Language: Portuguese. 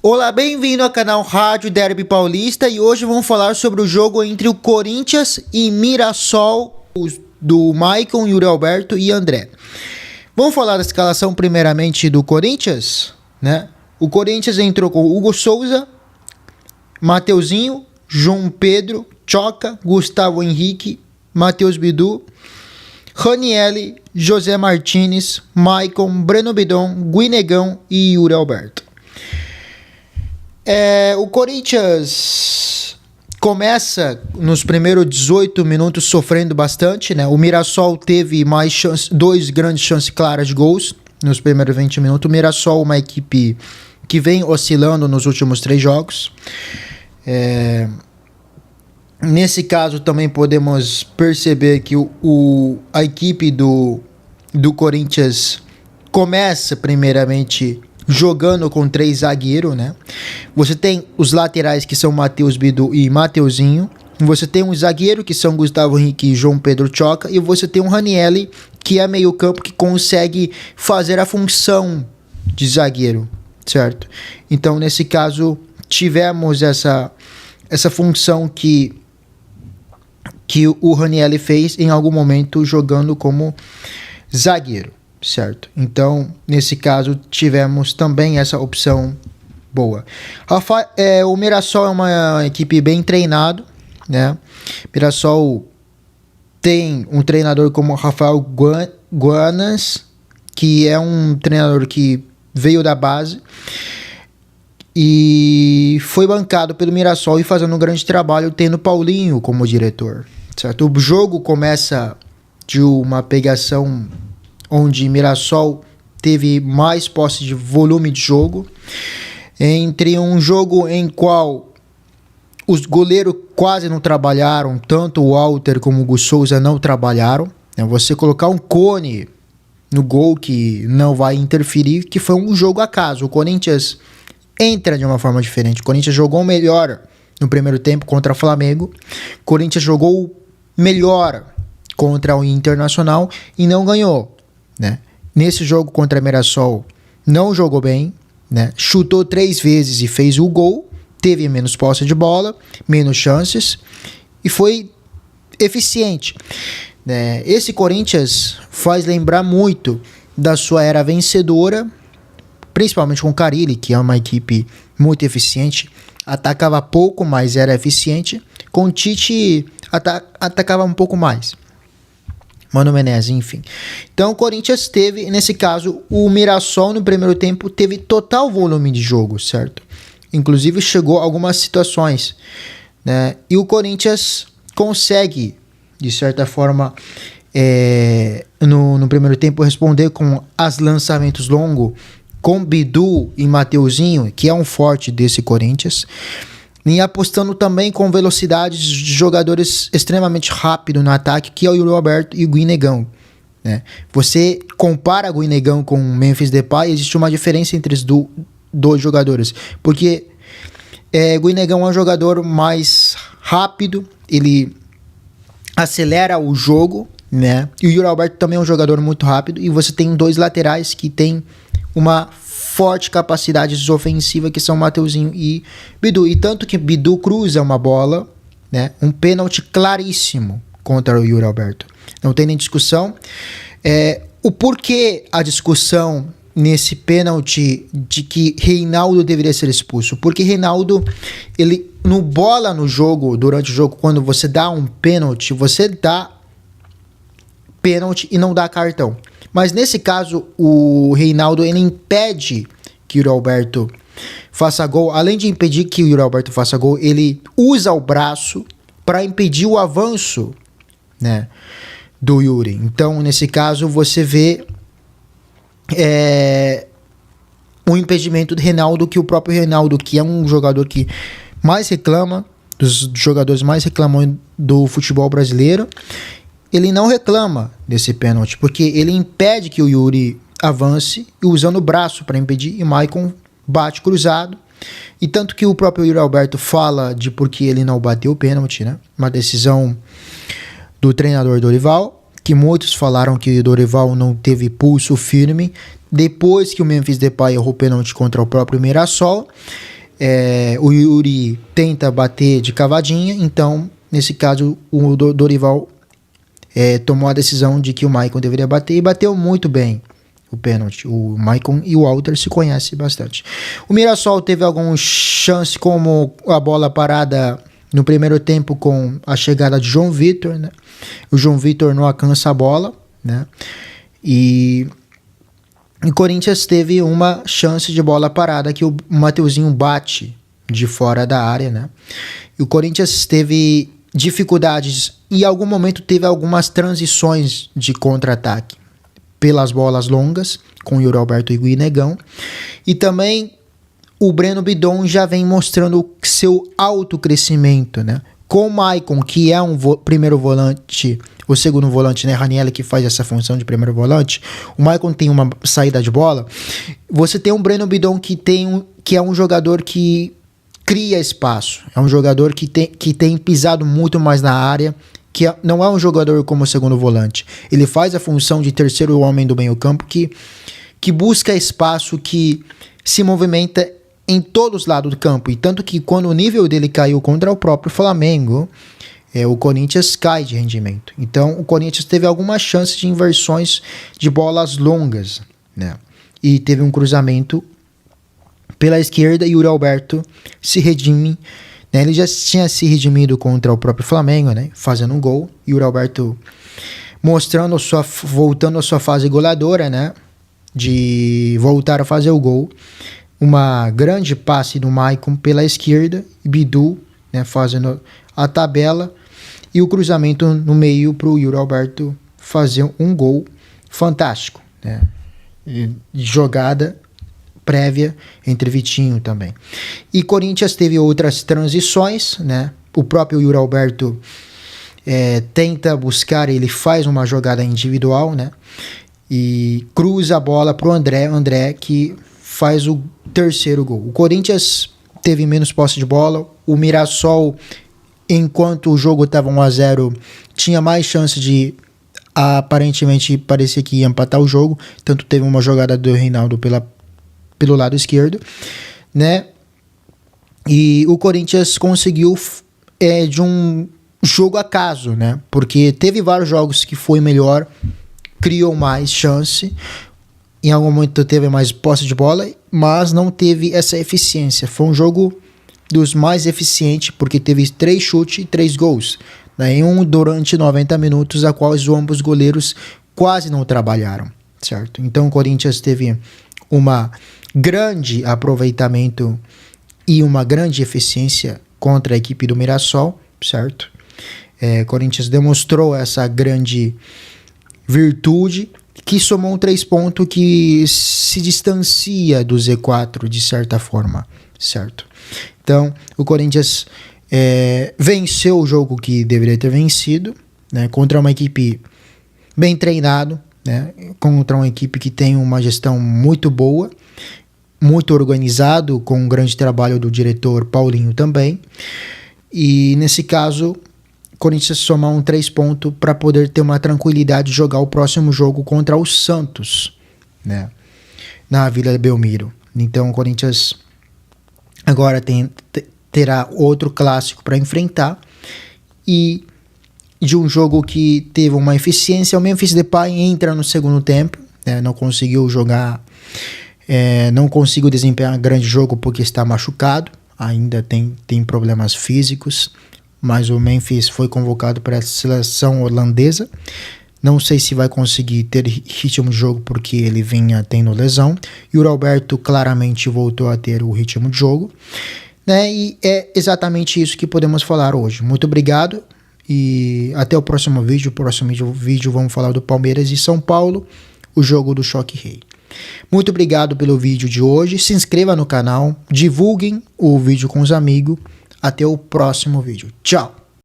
Olá, bem-vindo ao canal Rádio Derby Paulista e hoje vamos falar sobre o jogo entre o Corinthians e Mirassol, do Maicon, Yuri Alberto e André. Vamos falar da escalação primeiramente do Corinthians, né? O Corinthians entrou com Hugo Souza, Mateuzinho, João Pedro, Choca, Gustavo Henrique, Matheus Bidu, Ranielli, José Martinez, Maicon, Breno Bidon, Guinegão e Yuri Alberto. O Corinthians começa nos primeiros 18 minutos sofrendo bastante, né? O Mirassol teve dois grandes chances claras de gols nos primeiros 20 minutos. O Mirassol é uma equipe que vem oscilando nos últimos 3 jogos. Nesse caso também podemos perceber que a equipe do Corinthians começa primeiramente jogando com 3 zagueiros, né? Você tem os laterais que são Matheus Bidu e Mateuzinho. Você tem um zagueiro que são Gustavo Henrique e João Pedro Choca. E você tem um Ranielli que é meio campo que consegue fazer a função de zagueiro, certo? Então nesse caso tivemos essa função que o Ranielli fez em algum momento jogando como zagueiro, certo? Então, nesse caso, tivemos também essa opção boa. O Mirassol é uma equipe bem treinada, né? Mirassol tem um treinador como Rafael Guanas, que é um treinador que veio da base e foi bancado pelo Mirassol e fazendo um grande trabalho, tendo Paulinho como diretor, certo? O jogo começa de uma pegação onde Mirassol teve mais posse de volume de jogo, entre um jogo em qual os goleiros quase não trabalharam, tanto o Walter como o Hugo Souza não trabalharam, né? Você colocar um Cone no gol que não vai interferir, que foi um jogo acaso. O Corinthians entra de uma forma diferente. O Corinthians jogou melhor no primeiro tempo contra o Flamengo. O Corinthians jogou melhor contra o Internacional e não ganhou, né? Nesse jogo contra o Mirassol não jogou bem, né? Chutou 3 vezes e fez o gol, teve menos posse de bola, menos chances e foi eficiente, né? Esse Corinthians faz lembrar muito da sua era vencedora, principalmente com o Carille, que é uma equipe muito eficiente, atacava pouco, mas era eficiente. Com o Tite atacava um pouco mais. Mano Menezes, enfim. Então o Corinthians teve, nesse caso, o Mirassol no primeiro tempo teve total volume de jogo, certo? Inclusive chegou a algumas situações, né? E o Corinthians consegue, de certa forma, no primeiro tempo responder com os lançamentos longos, com Bidu e Mateuzinho, que é um forte desse Corinthians, e apostando também com velocidade de jogadores extremamente rápidos no ataque, que é o Yuri Alberto e o Guinegão, né? Você compara o Guinegão com o Memphis Depay, existe uma diferença entre os dois jogadores, porque o Guinegão é um jogador mais rápido, ele acelera o jogo, né? E o Yuri Alberto também é um jogador muito rápido, e você tem 2 laterais que tem uma forte capacidade ofensiva, que são Mateuzinho e Bidu. E tanto que Bidu cruza uma bola, né? Um pênalti claríssimo contra o Yuri Alberto. Não tem nem discussão. O porquê a discussão nesse pênalti de que Reinaldo deveria ser expulso? Porque Reinaldo, ele no bola no jogo, durante o jogo, quando você dá um pênalti, você dá pênalti e não dá cartão. Mas nesse caso, o Reinaldo, ele impede que o Yuri Alberto faça gol. Além de impedir que o Yuri Alberto faça gol, ele usa o braço para impedir o avanço, né, do Yuri. Então, nesse caso, você vê o impedimento do Reinaldo, que o próprio Reinaldo, que é um jogador que mais reclama, dos jogadores mais reclamam do futebol brasileiro, ele não reclama desse pênalti, porque ele impede que o Yuri avance, usando o braço para impedir, e Maicon bate cruzado. E tanto que o próprio Yuri Alberto fala de por que ele não bateu o pênalti, né? Uma decisão do treinador Dorival, que muitos falaram que o Dorival não teve pulso firme. Depois que o Memphis Depay errou pênalti contra o próprio Mirassol, o Yuri tenta bater de cavadinha, então, nesse caso, o Dorival tomou a decisão de que o Maicon deveria bater, e bateu muito bem o pênalti. O Maicon e o Walter se conhecem bastante. O Mirassol teve algumas chances, como a bola parada no primeiro tempo com a chegada de João Vitor, né? O João Vitor não alcança a bola, né? E o Corinthians teve uma chance de bola parada que o Mateuzinho bate de fora da área, né? E o Corinthians teve dificuldades e em algum momento teve algumas transições de contra-ataque pelas bolas longas com o Yuri Alberto e o Negão. E também o Breno Bidon já vem mostrando seu alto crescimento, né? Com o Maicon, que é um primeiro volante, o segundo volante, né? Ranieri, que faz essa função de primeiro volante. O Maicon tem uma saída de bola. Você tem um Breno Bidon que é um jogador que cria espaço. É um jogador que tem pisado muito mais na área, que não é um jogador como o segundo volante. Ele faz a função de terceiro homem do meio campo, que busca espaço, que se movimenta em todos os lados do campo. E tanto que quando o nível dele caiu contra o próprio Flamengo, o Corinthians cai de rendimento. Então o Corinthians teve algumas chances de inversões de bolas longas, né? E teve um cruzamento pela esquerda e o Yuri Alberto se redime, né? Ele já tinha se redimido contra o próprio Flamengo, né? Fazendo um gol. E o Yuri Alberto voltando à sua fase goleadora, né? De voltar a fazer o gol. Uma grande passe do Maicon pela esquerda, Bidu, né, fazendo a tabela, e o cruzamento no meio para o Yuri Alberto fazer um gol fantástico, né? Jogada prévia entre Vitinho também. E Corinthians teve outras transições, né? O próprio Yuri Alberto tenta buscar, ele faz uma jogada individual, né? E cruza a bola para o André, que faz o terceiro gol. O Corinthians teve menos posse de bola. O Mirassol, enquanto o jogo estava 1-0, tinha mais chance de, aparentemente, parecer que ia empatar o jogo. Tanto teve uma jogada do Reinaldo pelo lado esquerdo, né? E o Corinthians conseguiu de um jogo acaso, né? Porque teve vários jogos que foi melhor, criou mais chance. Em algum momento teve mais posse de bola, mas não teve essa eficiência. Foi um jogo dos mais eficientes, porque teve 3 chutes e 3 gols. Um durante 90 minutos, a qual os ambos goleiros quase não trabalharam, certo? Então o Corinthians teve uma grande aproveitamento e uma grande eficiência contra a equipe do Mirassol, certo? O Corinthians demonstrou essa grande virtude, que somou 3 pontos, que se distancia do Z4 de certa forma, certo? Então, o Corinthians venceu o jogo que deveria ter vencido, né, contra uma equipe bem treinada, né, contra uma equipe que tem uma gestão muito boa, muito organizado, com um grande trabalho do diretor Paulinho também. E nesse caso, Corinthians somar 3 pontos para poder ter uma tranquilidade de jogar o próximo jogo contra o Santos, né, na Vila Belmiro. Então o Corinthians agora terá outro clássico para enfrentar, e de um jogo que teve uma eficiência. O Memphis Depay entra no segundo tempo, né, não conseguiu jogar, não conseguiu desempenhar um grande jogo porque está machucado, ainda tem problemas físicos. Mas o Memphis foi convocado para a seleção holandesa. Não sei se vai conseguir ter ritmo de jogo porque ele vinha tendo lesão. E o Alberto claramente voltou a ter o ritmo de jogo, né? E é exatamente isso que podemos falar hoje. Muito obrigado e até o próximo vídeo. No próximo vídeo vamos falar do Palmeiras e São Paulo, o jogo do Choque Rei. Muito obrigado pelo vídeo de hoje. Se inscreva no canal, divulguem o vídeo com os amigos. Até o próximo vídeo. Tchau!